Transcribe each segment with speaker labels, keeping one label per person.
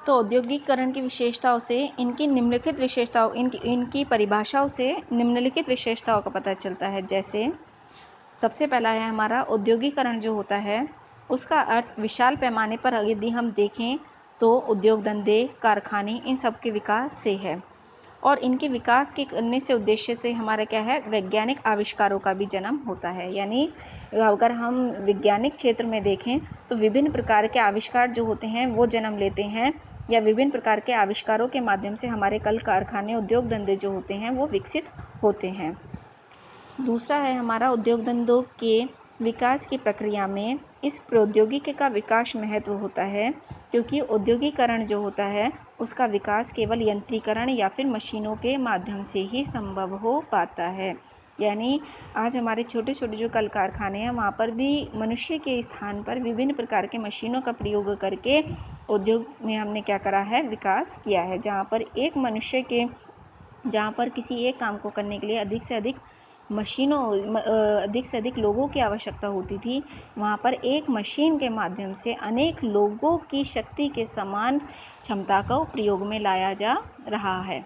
Speaker 1: तो औद्योगिकरण की विशेषताओं से इनकी निम्नलिखित विशेषताओं इनकी परिभाषाओं से निम्नलिखित विशेषताओं का पता चलता है। जैसे सबसे पहला है हमारा औद्योगिकरण जो होता है उसका अर्थ विशाल पैमाने पर यदि हम देखें तो उद्योग धंधे, कारखाने इन सब के विकास से है। और इनके विकास के करने से उद्देश्य से हमारा क्या है, वैज्ञानिक आविष्कारों का भी जन्म होता है। यानी अगर हम वैज्ञानिक क्षेत्र में देखें तो विभिन्न प्रकार के आविष्कार जो होते हैं वो जन्म लेते हैं, या विभिन्न प्रकार के आविष्कारों के माध्यम से हमारे कल कारखाने, उद्योग धंधे जो होते हैं वो विकसित होते हैं। दूसरा है हमारा उद्योग धंधों के विकास की प्रक्रिया में इस प्रौद्योगिकी का विकास महत्व होता है, क्योंकि औद्योगिकरण जो होता है उसका विकास केवल यंत्रीकरण या फिर मशीनों के माध्यम से ही संभव हो पाता है। यानी आज हमारे छोटे छोटे जो कल कारखाने हैं वहाँ पर भी मनुष्य के स्थान पर विभिन्न प्रकार के मशीनों का प्रयोग करके उद्योग में हमने क्या करा है, विकास किया है। जहाँ पर किसी एक काम को करने के लिए अधिक से अधिक लोगों की आवश्यकता होती थी, वहाँ पर एक मशीन के माध्यम से अनेक लोगों की शक्ति के समान क्षमता को प्रयोग में लाया जा रहा है।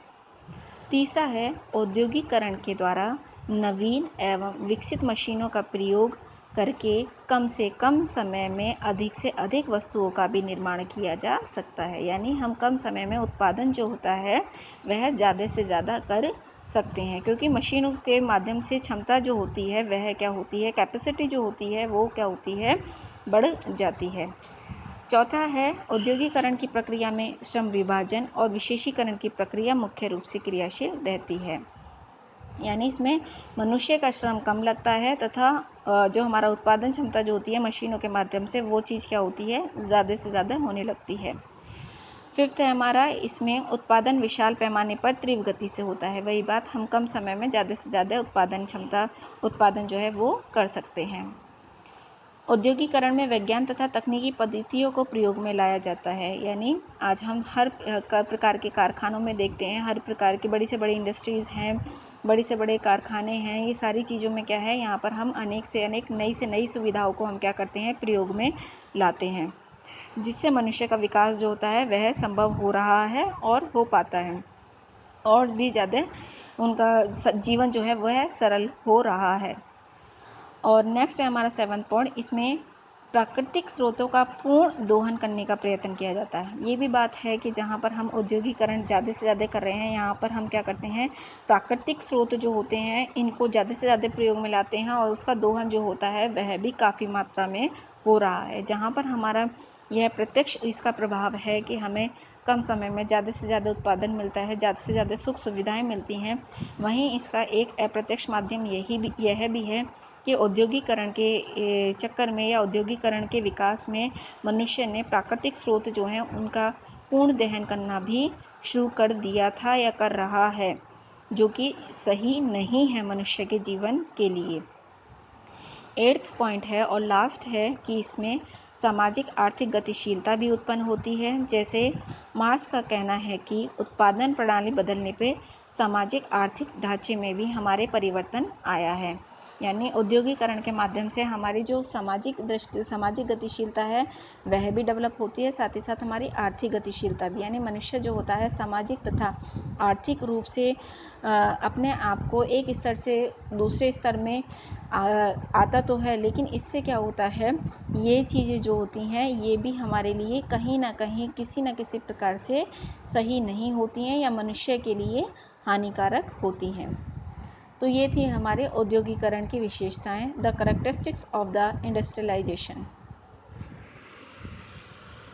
Speaker 1: तीसरा है औद्योगिकरण के द्वारा नवीन एवं विकसित मशीनों का प्रयोग करके कम से कम समय में अधिक से अधिक वस्तुओं का भी निर्माण किया जा सकता है। यानी हम कम समय में उत्पादन जो होता है वह ज़्यादा से ज़्यादा कर सकते हैं, क्योंकि मशीनों के माध्यम से क्षमता जो होती है वह क्या होती है, कैपेसिटी जो होती है वो क्या होती है, बढ़ जाती है। चौथा है औद्योगिकरण की प्रक्रिया में श्रम विभाजन और विशेषीकरण की प्रक्रिया मुख्य रूप से क्रियाशील रहती है। यानी इसमें मनुष्य का श्रम कम लगता है तथा जो हमारा उत्पादन क्षमता जो होती है मशीनों के माध्यम से वो चीज़ क्या होती है, ज़्यादा से ज़्यादा होने लगती है। फिफ्थ है हमारा, इसमें उत्पादन विशाल पैमाने पर तीव्र गति से होता है। वही बात, हम कम समय में ज़्यादा से ज़्यादा उत्पादन जो है वो कर सकते हैं। औद्योगिकरण में विज्ञान तथा तकनीकी पद्धतियों को प्रयोग में लाया जाता है। यानी आज हम हर प्रकार के कारखानों में देखते हैं, हर प्रकार की बड़ी से बड़ी इंडस्ट्रीज़ हैं, बड़े से बड़े कारखाने हैं। ये सारी चीज़ों में क्या है, यहाँ पर हम अनेक से अनेक नई से नई सुविधाओं को हम क्या करते हैं, प्रयोग में लाते हैं, जिससे मनुष्य का विकास जो होता है वह संभव हो रहा है और हो पाता है, और भी ज़्यादा उनका जीवन जो है वह सरल हो रहा है। और नेक्स्ट है हमारा 7वां पॉइंट, इसमें प्राकृतिक स्रोतों का पूर्ण दोहन करने का प्रयत्न किया जाता है। ये भी बात है कि जहाँ पर हम औद्योगिकरण ज़्यादा से ज़्यादा कर रहे हैं, यहाँ पर हम क्या करते हैं, प्राकृतिक स्रोत जो होते हैं इनको ज़्यादा से ज़्यादा प्रयोग में लाते हैं, और उसका दोहन जो होता है वह भी काफ़ी मात्रा में हो रहा है। जहाँ पर हमारा यह प्रत्यक्ष इसका प्रभाव है कि हमें कम समय में ज़्यादा से ज़्यादा उत्पादन मिलता है, ज़्यादा से ज़्यादा सुख सुविधाएँ मिलती हैं। वहीं इसका एक अप्रत्यक्ष माध्यम यह भी है कि औद्योगिकरण के चक्कर में या औद्योगिकरण के विकास में मनुष्य ने प्राकृतिक स्रोत जो हैं उनका पूर्ण दहन करना भी शुरू कर दिया था या कर रहा है, जो कि सही नहीं है मनुष्य के जीवन के लिए। 8वां पॉइंट है और लास्ट है कि इसमें सामाजिक आर्थिक गतिशीलता भी उत्पन्न होती है। जैसे मार्क्स का कहना है कि उत्पादन प्रणाली बदलने पे सामाजिक आर्थिक ढांचे में भी हमारे परिवर्तन आया है। यानी औद्योगिकरण के माध्यम से हमारी जो सामाजिक गतिशीलता है वह भी डेवलप होती है, साथ ही साथ हमारी आर्थिक गतिशीलता भी। यानी मनुष्य जो होता है सामाजिक तथा आर्थिक रूप से अपने आप को एक स्तर से दूसरे स्तर में आता तो है, लेकिन इससे क्या होता है, ये चीज़ें जो होती हैं ये भी हमारे लिए कहीं ना कहीं किसी न किसी प्रकार से सही नहीं होती हैं या मनुष्य के लिए हानिकारक होती हैं। तो ये थी हमारे औद्योगिकरण की विशेषताएं, the characteristics of the industrialisation.